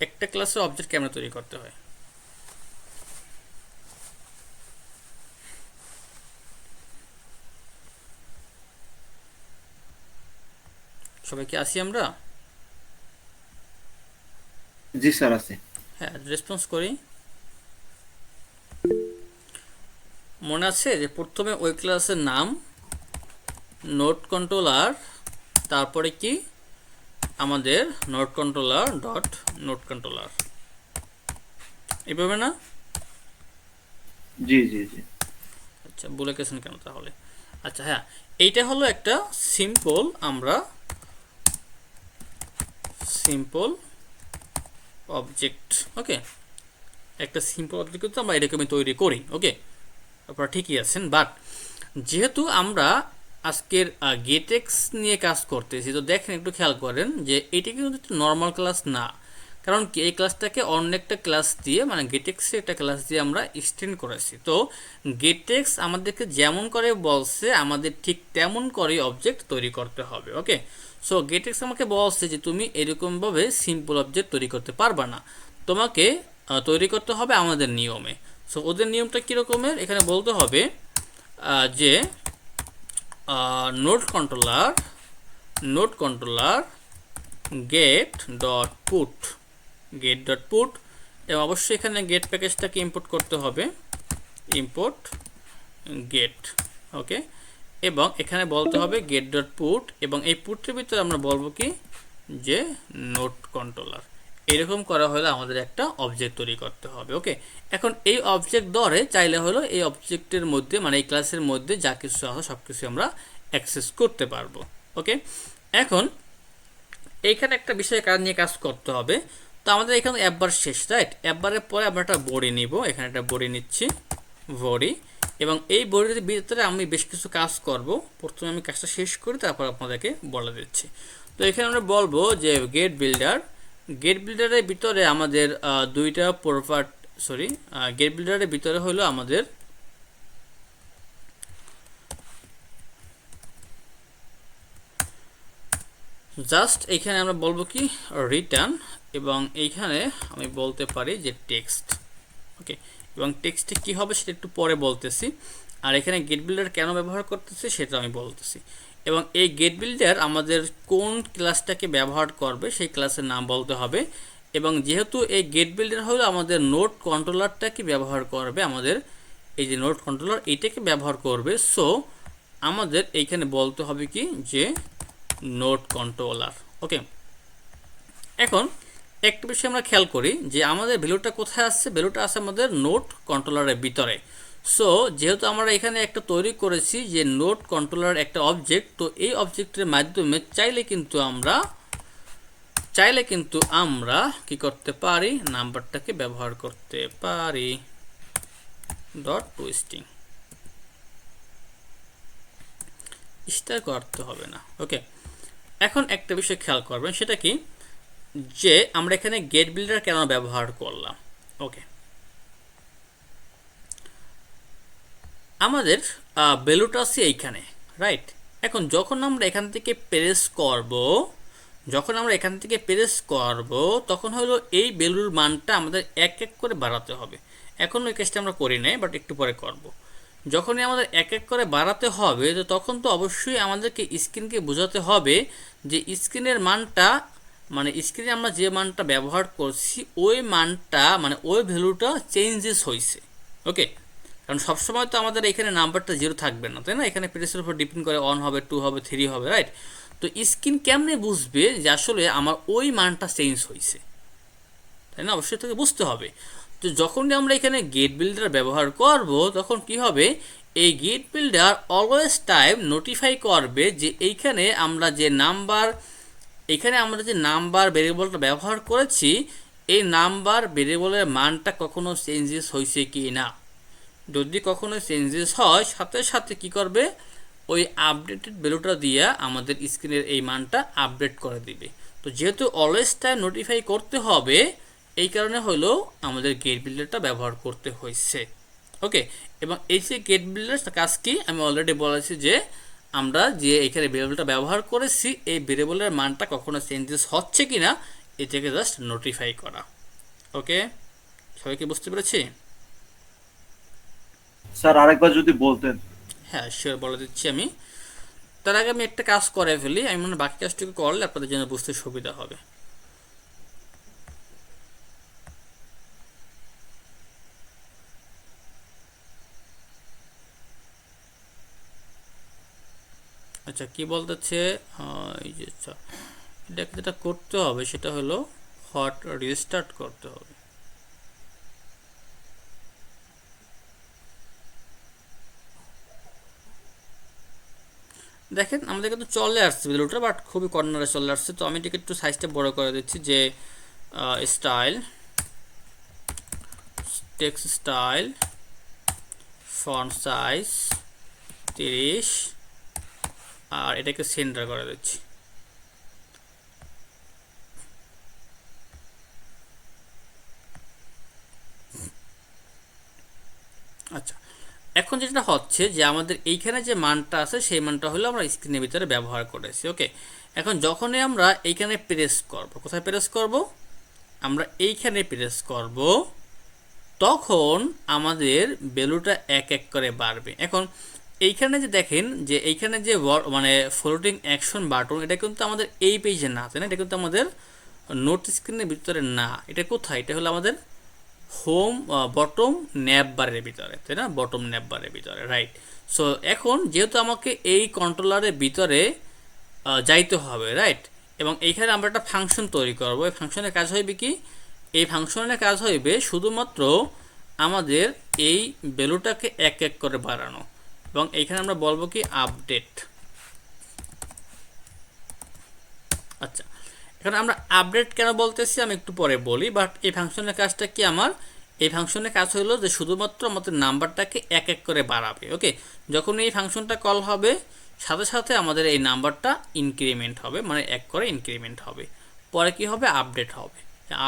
একটা ক্লাসে অবজেক্ট কেমন তৈরি করতে হয়। সবাই কি আসি আমরা? জি স্যার, আছে। হ্যাঁ, রেসপন্স করি। মনে আছে যে প্রথমে ওই ক্লাসের নাম নোড কন্ট্রোলার, তারপরে কি আমাদের node controller dot node controller, এইভাবে না? জি জি জি। আচ্ছা, বলে গেছেন কেন তাহলে? আচ্ছা হ্যাঁ, এইটা হলো একটা সিম্পল, আমরা সিম্পল অবজেক্ট। ওকে, একটা সিম্পল অবজেক্ট কিন্তু আমরা এরকমই তৈরি করি। ওকে, আপনারা ঠিকই আছেন, বাট যেহেতু আমরা আজকের গেটেক্স নিয়ে কাজ করতেছি, তো দেখেন একটু খেয়াল করেন যে এটি কিন্তু নর্মাল ক্লাস না, কারণ কি এই ক্লাসটাকে অন্য একটা ক্লাস দিয়ে, মানে গেটেক্সে একটা ক্লাস দিয়ে আমরা এক্সটেন্ড করেছি। তো গেটেক্স আমাদেরকে যেমন করে বলছে আমাদের ঠিক তেমন করে অবজেক্ট তৈরি করতে হবে। ওকে, সো গেটেক্স আমাকে বলছে যে তুমি এরকমভাবে সিম্পল অবজেক্ট তৈরি করতে পারবা না, তোমাকে তৈরি করতে হবে আমাদের নিয়মে। সো ওদের নিয়মটা কীরকমের, এখানে বলতে হবে যে node controller get dot put, এবং অবশ্যই এখানে গেট প্যাকেজটাকে ইম্পোর্ট করতে হবে, ইম্পোর্ট গেট। ওকে, এবং এখানে বলতে হবে গেট ডট পুট, এবং এই পুটের ভিতরে আমরা বলবো কি যে নোড কন্ট্রোলার। এরকম করা হলে আমাদের একটা অবজেক্ট তৈরি করতে হবে। ওকে, এখন এই অবজেক্ট ধরে চাইলে হলো এই অবজেক্টের মধ্যে, মানে এই ক্লাসের মধ্যে যা কিছু আছে সব কিছু আমরা অ্যাক্সেস করতে পারবো। ওকে, এখন এইখানে একটা বিষয় কাজ নিয়ে কাজ করতে হবে। তো আমাদের এখানে একবার শেষ, রাইট? একবারের পরে আমরা একটা বডি নিব, এখানে একটা বডি নিচ্ছি, বডি, এবং এই বডির ভিতরে আমি বেশ কিছু কাজ করব। প্রথমে আমি কাজটা শেষ করি, তারপর আপনাদেরকে বলে দিচ্ছি। তো এখানে আমরা বলবো যে গেট বিল্ডারের ভিতরে আমাদের দুইটা গেট বিল্ডারের ভিতরে হলো আমাদের জাস্ট এইখানে আমরা বলবো কি রিটার্ন, এবং এইখানে আমি বলতে পারি যে টেক্সট। ওকে, এবং টেক্সটে কি হবে সেটা একটু পরে বলতেছি। আর এখানে গেট বিল্ডার কেন ব্যবহার করতেছি সেটা আমি বলতেছি, এবং এই গেট বিল্ডার আমাদের কোন ক্লাসটাকে ব্যবহার করবে সেই ক্লাসের নাম বলতে হবে। এবং যেহেতু এই গেট বিল্ডার হলো আমাদের নোড কন্ট্রোলারটাকে ব্যবহার করবে, আমাদের এই যে নোড কন্ট্রোলার এইটাকে ব্যবহার করবে, সো আমাদের এইখানে বলতে হবে কি যে নোড কন্ট্রোলার। ওকে, এখন একটা বিষয় আমরা খেয়াল করি যে আমাদের ভ্যালুটা কোথায় আসছে, ভ্যালুটা আছে আমাদের নোড কন্ট্রোলারের ভিতরে। সো যেহেতু আমরা এখানে একটা তৈরি করেছি যে নোড কন্ট্রোলার একটা অবজেক্ট, তো এই অবজেক্টের মাধ্যমে চাইলে কিন্তু আমরা কি করতে পারি, নাম্বারটাকে ব্যবহার করতে পারি, ডট টুইস্টিং, স্টার করতে হবে না। ওকে, এখন একটা বিষয় খেয়াল করবেন, সেটা কি যে আমরা এখানে গেট বিল্ডার কেন ব্যবহার করলাম। ওকে, আমাদের ভ্যালুটা আছে এইখানে, রাইট? এখন যখন আমরা এখান থেকে প্রেস করব, তখন হলো এই ভ্যালুর মানটা আমাদের এক এক করে বাড়াতে হবে। এখন ওই কেসটা আমরা করি নাই, বাট একটু পরে করব। যখনই আমাদের এক এক করে বাড়াতে হবে, তো তখন তো অবশ্যই আমাদেরকে স্ক্রিনকে বোঝাতে হবে যে স্ক্রিনের মানটা, মানে স্ক্রিনে আমরা যে মানটা ব্যবহার করছি ওই মানটা, মানে ওই ভ্যালুটা চেঞ্জেস হয়েছে। ওকে, কারণ সবসময় তো আমাদের এখানে নাম্বারটা 0 থাকবে না, তাই না? এখানে প্রেসের উপর ডিপেন্ড করে 1 হবে, 2 হবে, 3 হবে, রাইট? তো স্ক্রিন কেমনে বুঝবে যে আসলে আমার ওই মানটা চেঞ্জ হয়েছে, তাই না? অবশ্যই তোকে বুঝতে হবে। তো যখনই আমরা এখানে গেট বিল্ডার ব্যবহার করব তখন কি হবে, এই get builder always time notify করবে যে এইখানে আমরা যে নাম্বার ভেরিয়েবলটা ব্যবহার করেছি, এই নাম্বার ভেরিয়েবলের মানটা কখনো চেঞ্জেস হয়েছে কি না। যদি কখনো চেঞ্জেস হয় সাথে সাথে কি করবে, ওই আপডেটেড ভ্যালুটা দিয়ে আমাদের স্ক্রিনের এই মানটা আপডেট করে দিবে। তো যেহেতু অলওয়েজ টাইম নোটিফাই করতে হবে, এই কারণে হলো আমাদের গেট বিল্ডারটা ব্যবহার করতে হয়েছে। ওকে, এবং এই যে গেট বিল্ডার কাজ কি আমি অলরেডি বলেছি যে আমরা যে এখানে ভেরিয়েবলটা ব্যবহার করেছি এই ভেরিয়েবলের মানটা কখনো চেঞ্জেস হচ্ছে কিনা এটাকে জাস্ট নোটিফাই করা। ওকে, সবাইকে বুঝতে পেরেছি? স্যার আরেকবার যদি বলতেন। হ্যাঁ, শিওর বলে দিচ্ছি আমি। তার আগে আমি একটা কাজ করে ফেলি, আমি মনে হয় বাকি কাজটুকু করলে আপনাদের জন্য বুঝতে সুবিধা হবে। আচ্ছা, কি বলতেছে, এই যে আচ্ছা, এটাকে যেটা করতে হবে সেটা হলো হট রিস্টার্ট করতে হবে। দেখেন আমাদের কিন্তু চলে আসছে ভিডিওটা, বাট খুবই কর্নারে চলে আসছে। তো আমি এটাকে একটু সাইজটা বড় করে দিচ্ছি, যে style, text style, font size 30, আর এটাকে সেন্টার করে দিচ্ছি। আচ্ছা, এখন যেটা হচ্ছে যে আমাদের এইখানে যে মানটা আছে সেই মানটা হলো আমরা স্ক্রিনের ভিতরে ব্যবহার করেছি। ওকে, এখন যখনই আমরা এইখানে প্রেস করব, কোথায় প্রেস করব, আমরা এইখানে প্রেস করব, তখন আমাদের ভ্যালুটা এক এক করে বাড়বে। এখন এইখানে যে দেখেন যে এইখানে যে মানে ফ্লোটিং অ্যাকশন বাটন, এটা কিন্তু আমাদের এই পেজে না, তাই না? এটা কিন্তু আমাদের নোট স্ক্রিনের ভিতরে না। এটা কোথায়? এটা হলো আমাদের হোম বটম ন্যাব বারের ভিতরে, তাই না? বটম ন্যাব বারের ভিতরে, রাইট? সো এখন যেহেতু আমাকে এই কন্ট্রোলারের ভিতরে যাইতে হবে, রাইট? এবং এইখানে আমরা একটা ফাংশন তৈরি করব। এই ফাংশনের কাজ হইবে কি, এই ফাংশনের কাজ হইবে শুধুমাত্র আমাদের এই ভ্যালুটাকে এক এক করে বাড়ানো, এবং এইখানে আমরা বলবো কি আপডেট। আচ্ছা, এখন আমরা আপডেট কেন বলতেছি আমি একটু পরে বলি, বাট এই ফাংশনের কাজটা কি, আমার এই ফাংশনের কাজ হলো যে শুধুমাত্র আমাদের নাম্বারটাকে এক এক করে বাড়াবে। ওকে, যখন এই ফাংশনটা কল হবে সাথে সাথে আমাদের এই নাম্বারটা ইনক্রিমেন্ট হবে, মানে এক করে ইনক্রিমেন্ট হবে। পরে কি হবে, আপডেট হবে।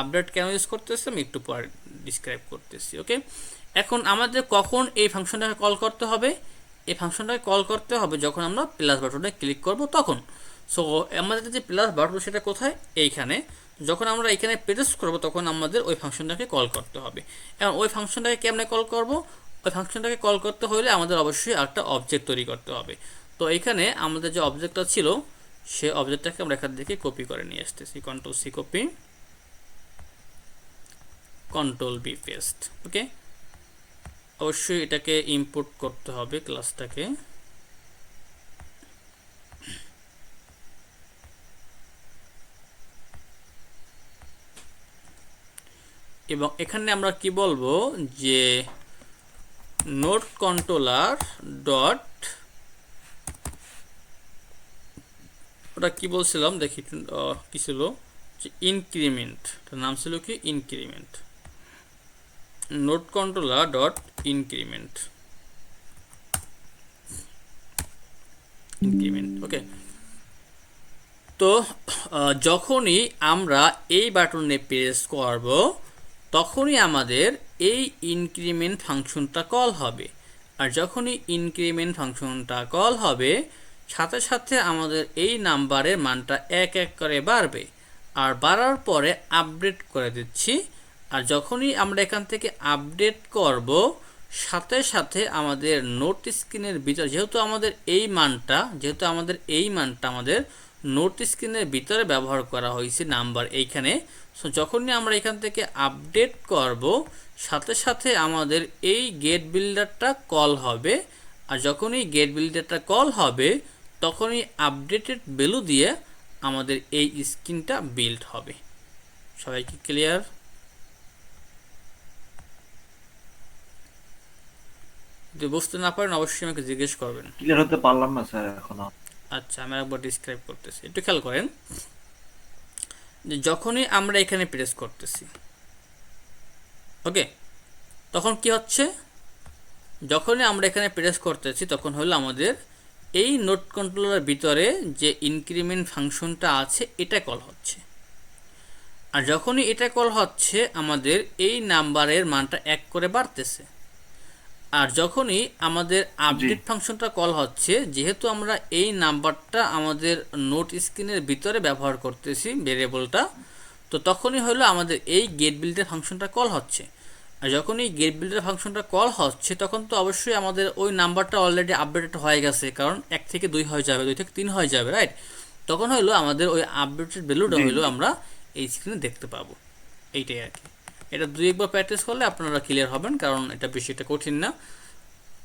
আপডেট কেন ইউজ করতেছি আমি একটু পরে ডিসক্রাইব করতেছি। ওকে, এখন আমাদের কখন এই ফাংশনটাকে কল করতে হবে, এই ফাংশনটাকে কল করতে হবে যখন আমরা প্লাস বাটনে ক্লিক করব তখন। সো আমাদের যে প্লাস বাটন সেটা কোথায়, এইখানে। যখন আমরা এখানে প্রেস করব তখন আমাদের ওই ফাংশনটাকে কল করতে হবে। এবং ওই ফাংশনটাকে কেমনে কল করব, ওই ফাংশনটাকে কল করতে হলে আমাদের অবশ্যই একটা অবজেক্ট তৈরি করতে হবে। তো এখানে আমাদের যে অবজেক্টটা ছিল সেই অবজেক্টটাকে আমরা এখান থেকে কপি করে নিয়ে আসতেছি, control C copy, control B paste. Okay, অবশ্যই এটাকে ইম্পোর্ট করতে হবে ক্লাসটাকে। এবং এখানে আমরা কি বলবো যে নোট কন্ট্রোলার ডট, ওটা কি বলছিলাম দেখি, কি ছিল যে ইনক্রিমেন্ট, নাম ছিল কি increment, note controller dot increment, increment. Okay, তো যখনই আমরা এই বাটনে প্রেস করব তখনই আমাদের এই ইনক্রিমেন্ট ফাংশনটা কল হবে। আর যখনই ইনক্রিমেন্ট ফাংশনটা কল হবে সাথে সাথে আমাদের এই নাম্বারের মানটা এক এক করে বাড়বে, আর বাড়ার পরে আপডেট করে দিচ্ছি। আর যখনই আমরা এখান থেকে আপডেট করব সাথে সাথে আমাদের নোট স্ক্রিনের ভিতরে, যেহেতু আমাদের এই মানটা আমাদের নোট স্ক্রিনের ভিতরে ব্যবহার করা হয়েছে নাম্বার এইখানে। সো যখনই আমরা এখান থেকে আপডেট করব সাথে সাথে আমাদের এই গেট বিল্ডারটা কল হবে, আর যখনই গেট বিল্ডারটা কল হবে তখনই আপডেটেড ভ্যালু দিয়ে আমাদের এই স্ক্রিনটা বিল্ড হবে। সবাই কি ক্লিয়ার? যদি বুঝতে না পারেন অবশ্যই আমাকে জিজ্ঞেস করবেন। ক্লিয়ার হতে পারলাম না স্যার এখনো। আচ্ছা, আমি একবার ডিসক্রাইব করতেছি, একটু খেয়াল করেন। যে যখনই আমরা এখানে প্রেস করতেছি, ওকে, তখন কি হচ্ছে, যখনই আমরা এখানে প্রেস করতেছি তখন হলো আমাদের এই নোট কন্ট্রোলারের ভিতরে যে ইনক্রিমেন্ট ফাংশনটা আছে এটা কল হচ্ছে, আর যখনই এটা কল হচ্ছে আমাদের এই নাম্বারের মানটা 1 করে বাড়তেছে। আর যখনই আমাদের আপডেট ফাংশনটা কল হচ্ছে, যেহেতু আমরা এই নাম্বারটা আমাদের নোট স্ক্রিনের ভিতরে ব্যবহার করতেছি ভেরিয়েবলটা, তো তখনই হলো আমাদের এই গেট বিল্ডার ফাংশনটা কল হচ্ছে। আর যখন এই গেট বিল্ডার ফাংশনটা কল হচ্ছে তখন তো অবশ্যই আমাদের ওই নাম্বারটা অলরেডি আপডেটেড হয়ে গেছে, কারণ 1 থেকে 2 হয়ে যাবে, 2 থেকে 3 হয়ে যাবে, রাইট? তখন হলো আমাদের ওই আপডেটেড ভ্যালুটা হলো আমরা এই স্ক্রিনে দেখতে পাবো। এইটাই আর কি। এটা 2-1 বার প্র্যাকটিস করলে আপনারা ক্লিয়ার হবেন, কারণ এটা বেশি একটা কঠিন না।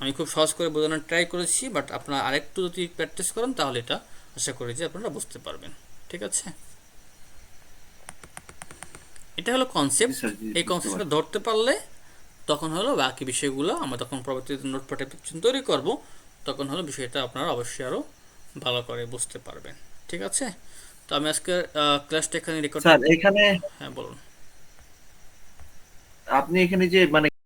আমি খুব সহজ করে বোঝানোর ট্রাই করেছি, বাট আপনারা আরেকটু যদি প্র্যাকটিস করেন তাহলে এটা আশা করি যে আপনারা বুঝতে পারবেন। ঠিক আছে, এটা হলো কনসেপ্ট। এই কনসেপ্টটা ধরতে পারলে তখন হলো বাকি বিষয়গুলো আমরা তখন পরবর্তীতে নোটপ্যাড অ্যাপ্লিকেশন তৈরি করব, তখন হলো বিষয়টা আপনারা অবশ্যই আরও ভালো করে বুঝতে পারবেন। ঠিক আছে, তো আমি আজকে ক্লাসটা এখানে রেকর্ড। স্যার এখানে হ্যাঁ বলুন। আপনি এখানে যে মানে